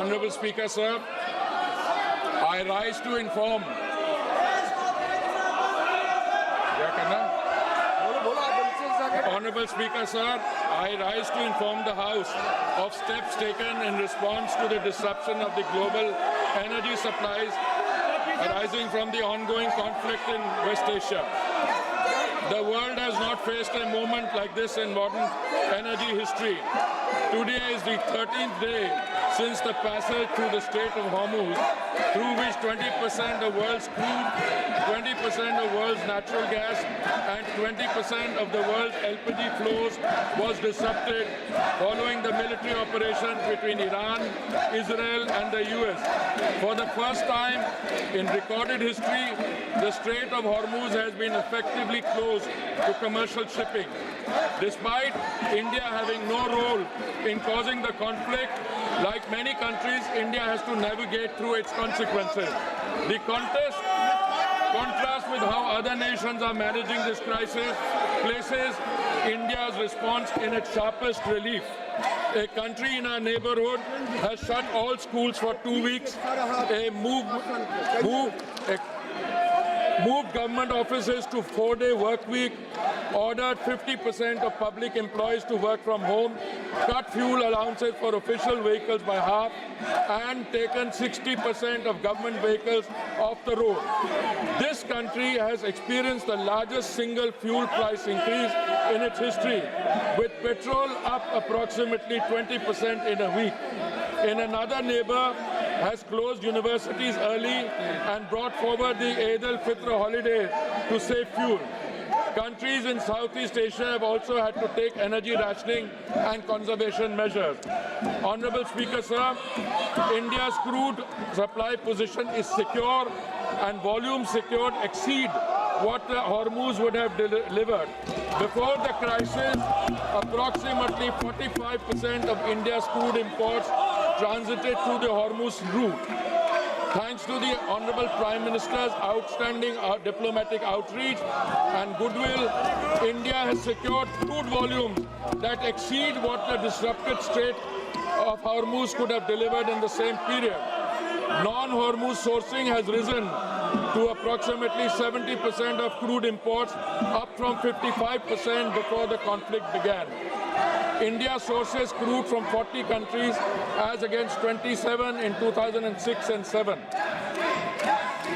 Honorable Speaker, sir, I rise to inform. Honorable Speaker, sir, I rise to inform the House of steps taken in response to the disruption of the global energy supplies arising from the ongoing conflict in West Asia. The world has not faced a moment like this in modern energy history. Today is the 13th day since the passage through the Strait of Hormuz, through which 20% of world's crude, 20% of world's natural gas, and 20% of the world's LPG flows was disrupted following the military operation between Iran, Israel, and the US. For the first time in recorded history, the Strait of Hormuz has been effectively closed to commercial shipping. Despite India having no role in causing the conflict, like many countries, India has to navigate through its consequences. The contrast with how other nations are managing this crisis places India's response in its sharpest relief. A country in our neighborhood has shut all schools for 2 weeks, moved government offices to 4-day work week, ordered 50% of public employees to work from home, cut fuel allowances for official vehicles by half, and taken 60% of government vehicles off the road. This country has experienced the largest single fuel price increase in its history, with petrol up approximately 20% in a week. In another neighbor, has closed universities early and brought forward the Eid al-Fitr holiday to save fuel. Countries in Southeast Asia have also had to take energy rationing and conservation measures. Honorable Speaker, sir, India's crude supply position is secure and volumes secured exceed what the Hormuz would have delivered. Before the crisis, approximately 45% of India's crude imports transited through the Hormuz route. Thanks to the Honorable Prime Minister's outstanding diplomatic outreach and goodwill, India has secured crude volumes that exceed what the disrupted Strait of Hormuz could have delivered in the same period. Non-Hormuz sourcing has risen to approximately 70% of crude imports, up from 55% before the conflict began. India sources crude from 40 countries as against 27 in 2006 and 7.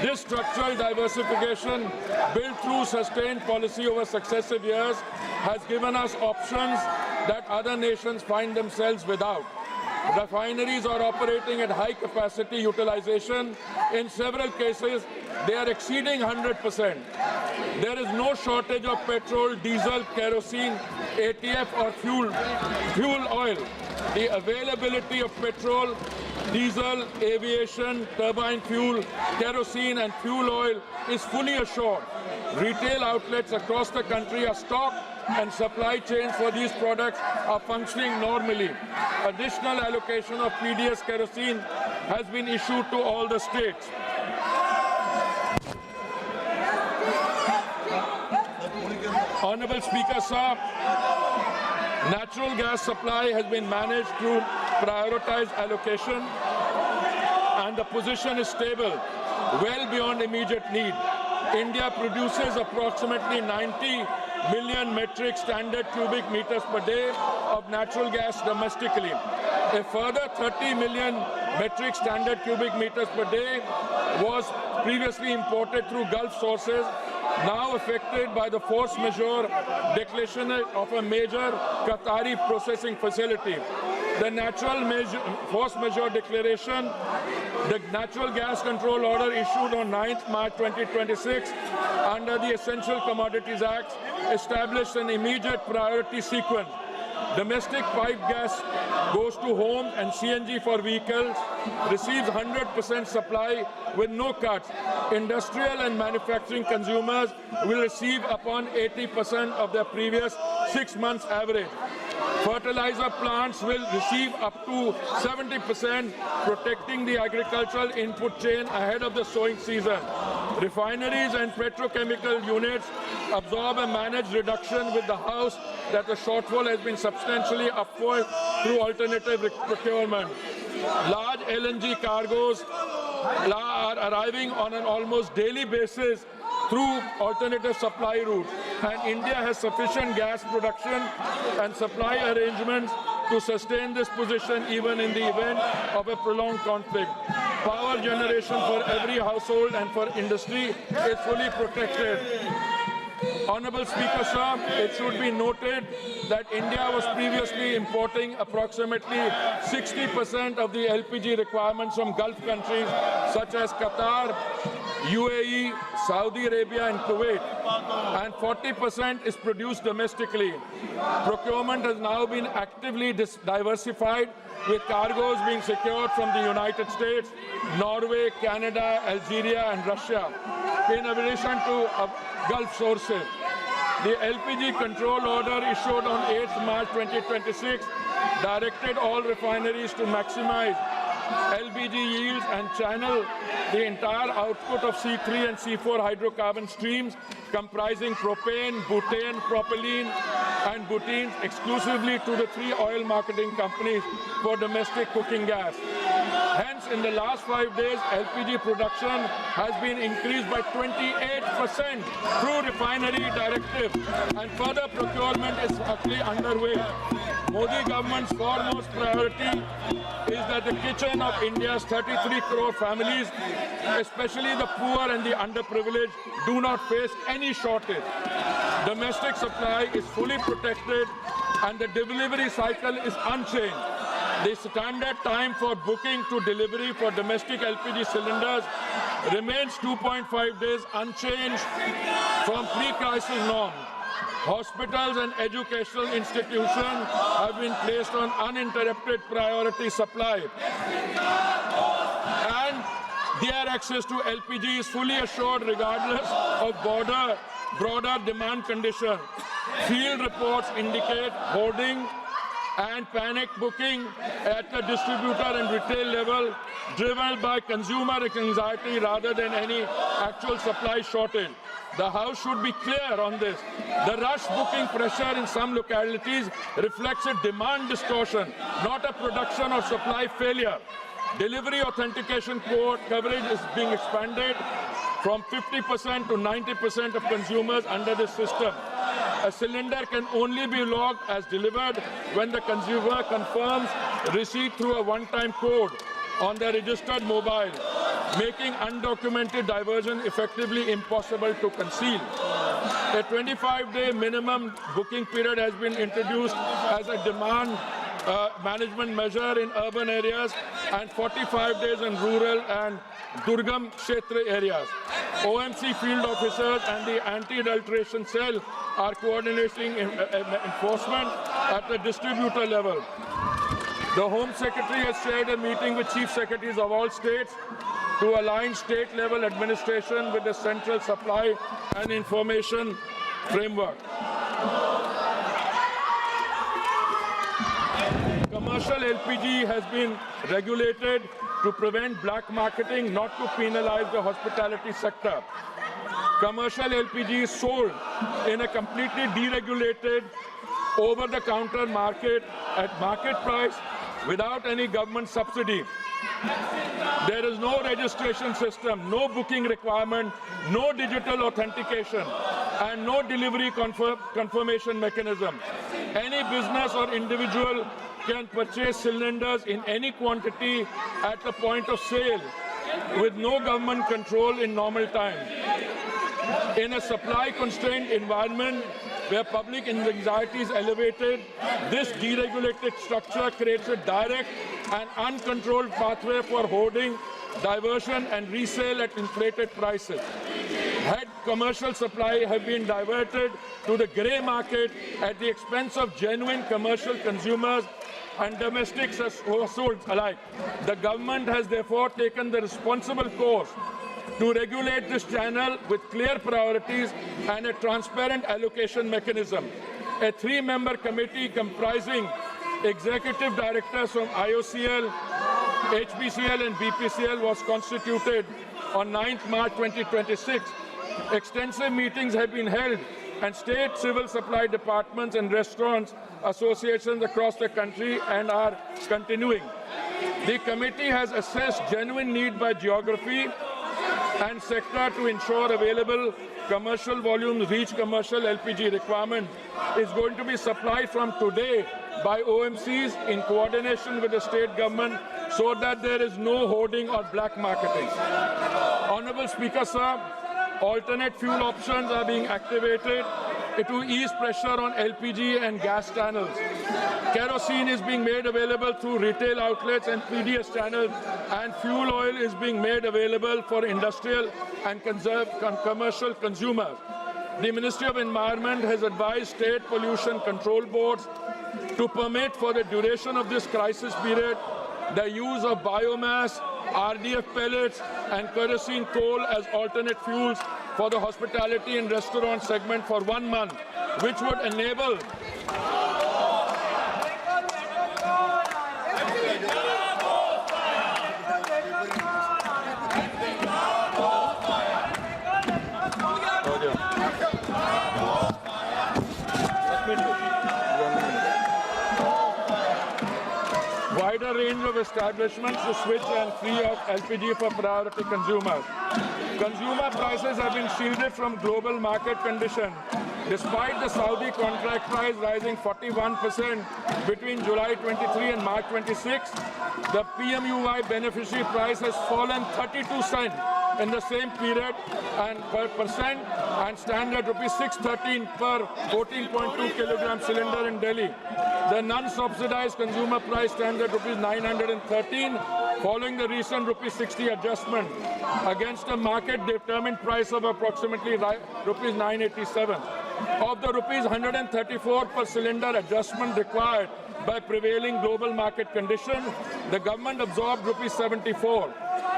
This structural diversification, built through sustained policy over successive years, has given us options that other nations find themselves without. Refineries are operating at high capacity utilization. In several cases, they are exceeding 100%. There is no shortage of petrol, diesel, kerosene, ATF or fuel oil. The availability of petrol, diesel, aviation, turbine fuel, kerosene and fuel oil is fully assured. Retail outlets across the country are stocked and supply chains for these products are functioning normally. Additional allocation of PDS kerosene has been issued to all the states. Honorable Speaker, sir, natural gas supply has been managed through prioritized allocation and the position is stable, well beyond immediate need. India produces approximately 90 million metric standard cubic meters per day of natural gas domestically. A further 30 million metric standard cubic meters per day was previously imported through Gulf sources, now affected by the force majeure declaration of a major Qatari processing facility. The force majeure declaration, the Natural Gas Control Order issued on 9th March 2026 under the Essential Commodities Act established an immediate priority sequence. Domestic pipe gas goes to homes and CNG for vehicles receives 100% supply with no cuts. Industrial and manufacturing consumers will receive upon 80% of their previous 6 months average. Fertilizer plants will receive up to 70%, protecting the agricultural input chain ahead of the sowing season. Refineries and petrochemical units absorb a managed reduction with the House that the shortfall has been substantially upward through alternative procurement. Large LNG cargoes are arriving on an almost daily basis through alternative supply routes, and India has sufficient gas production and supply arrangements to sustain this position even in the event of a prolonged conflict. Power generation for every household and for industry is fully protected. Honorable Speaker, sir, it should be noted that India was previously importing approximately 60% of the LPG requirements from Gulf countries such as Qatar, UAE, Saudi Arabia and Kuwait, and 40% is produced domestically. Procurement has now been actively diversified, with cargoes being secured from the United States, Norway, Canada, Algeria and Russia, in addition to Gulf sources. The LPG control order issued on 8th March 2026 directed all refineries to maximize LPG yields and channel the entire output of C3 and C4 hydrocarbon streams comprising propane, butane, propylene and butenes exclusively to the 3 oil marketing companies for domestic cooking gas. Hence, in the last 5 days, LPG production has been increased by 28% through refinery directive, and further procurement is actually underway. Modi government's foremost priority is that the kitchen of India's 33 crore families, especially the poor and the underprivileged, do not face any shortage. Domestic supply is fully protected and the delivery cycle is unchanged. The standard time for booking to delivery for domestic LPG cylinders remains 2.5 days unchanged from pre-crisis norms. Hospitals and educational institutions have been placed on uninterrupted priority supply, and their access to LPG is fully assured regardless of broader demand conditions. Field reports indicate hoarding and panic booking at the distributor and retail level, driven by consumer anxiety rather than any actual supply shortage. The House should be clear on this. The rush booking pressure in some localities reflects a demand distortion, not a production or supply failure. Delivery authentication code coverage is being expanded from 50% to 90% of consumers under this system. A cylinder can only be logged as delivered when the consumer confirms receipt through a one-time code on their registered mobile, making undocumented diversion effectively impossible to conceal. A 25-day minimum booking period has been introduced as a demand management measure in urban areas and 45 days in rural and Durgam Kshetra areas. OMC field officers and the anti-adulteration cell are coordinating enforcement at the distributor level. The Home Secretary has shared a meeting with Chief Secretaries of all states to align state-level administration with the central supply and information framework. Commercial LPG has been regulated to prevent black marketing, not to penalize the hospitality sector. Commercial LPG is sold in a completely deregulated, over-the-counter market at market price without any government subsidy. There is no registration system, no booking requirement, no digital authentication, and no delivery confirmation mechanism. Any business or individual can purchase cylinders in any quantity at the point of sale with no government control in normal times. In a supply-constrained environment where public anxiety is elevated, this deregulated structure creates a direct and uncontrolled pathway for hoarding, diversion, and resale at inflated prices. Had commercial supply have been diverted to the grey market at the expense of genuine commercial consumers and domestic households alike, the government has therefore taken the responsible course to regulate this channel with clear priorities and a transparent allocation mechanism. A 3-member committee comprising executive directors from IOCL, HPCL and BPCL was constituted on 9th March 2026. Extensive meetings have been held and state civil supply departments and restaurants associations across the country and are continuing. The committee has assessed genuine need by geography and sector to ensure available commercial volumes reach commercial LPG requirement is going to be supplied from today by OMCs in coordination with the state government so that there is no hoarding or black marketing. Honorable Speaker, sir, alternate fuel options are being activated to ease pressure on LPG and gas channels. Kerosene is being made available through retail outlets and PDS channels, and fuel oil is being made available for industrial and commercial consumers. The Ministry of Environment has advised state pollution control boards to permit for the duration of this crisis period the use of biomass, RDF pellets and kerosene coal as alternate fuels for the hospitality and restaurant segment for 1 month, which would enable wider range of establishments to switch and free up LPG for priority consumers. Consumer prices have been shielded from global market conditions. Despite the Saudi contract price rising 41% between July 23 and March 26, the PMUY beneficiary price has fallen 32 cents in the same period and per percent and stand at rupees 613 per 14.2 kilogram cylinder in Delhi. The non-subsidized consumer price stands at rupees 913 following the recent rupees 60 adjustment against a market-determined price of approximately rupees 987. Of the rupees 134 per cylinder adjustment required by prevailing global market conditions, the government absorbed rupees 74.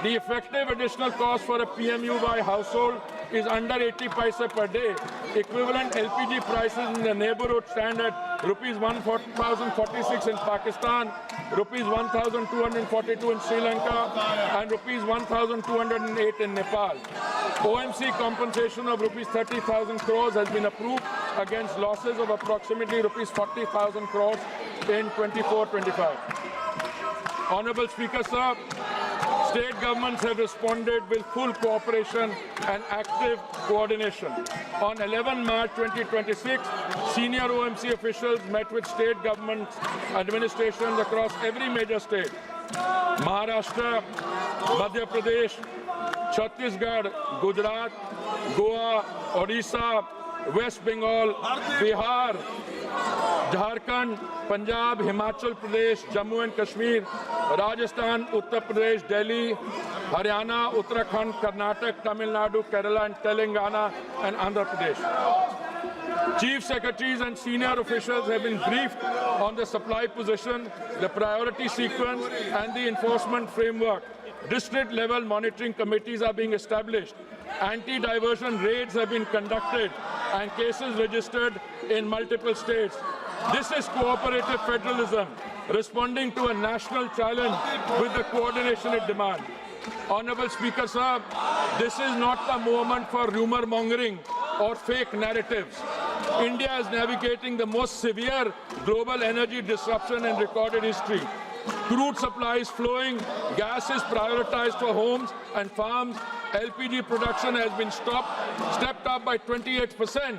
The effective additional cost for a PMUY household is under 80 paise per day. Equivalent LPG prices in the neighborhood stand at rupees 1,046 in Pakistan, rupees 1,242 in Sri Lanka, and rupees 1,208 in Nepal. OMC compensation of rupees 30,000 crores has been approved against losses of approximately rupees 40,000 crores in 24-25. Honorable Speaker, sir, state governments have responded with full cooperation and active coordination. On 11 March 2026, senior OMC officials met with state government administrations across every major state: Maharashtra, Madhya Pradesh, Chhattisgarh, Gujarat, Goa, Odisha, West Bengal, Bihar, Jharkhand, Punjab, Himachal Pradesh, Jammu and Kashmir, Rajasthan, Uttar Pradesh, Delhi, Haryana, Uttarakhand, Karnataka, Tamil Nadu, Kerala and Telangana and Andhra Pradesh. Chief Secretaries and senior officials have been briefed on the supply position, the priority sequence and the enforcement framework. District-level monitoring committees are being established. Anti-diversion raids have been conducted and cases registered in multiple states. This is cooperative federalism, responding to a national challenge with the coordination it demands. Honorable Speaker, sir, this is not the moment for rumor mongering or fake narratives. India is navigating the most severe global energy disruption in recorded history. Crude supply is flowing, gas is prioritized for homes and farms, LPG production has been stepped up by 28%.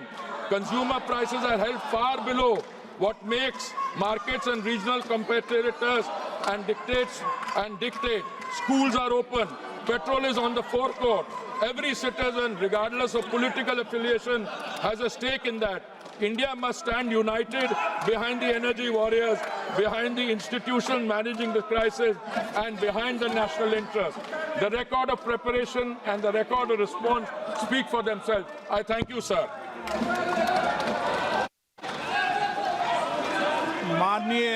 Consumer prices are held far below what makes markets and regional competitors and dictate. Schools are open. Petrol is on the forecourt. Every citizen, regardless of political affiliation, has a stake in that. India must stand united behind the energy warriors, behind the institution managing the crisis, and behind the national interest. The record of preparation and the record of response speak for themselves. I thank you, sir. माननीय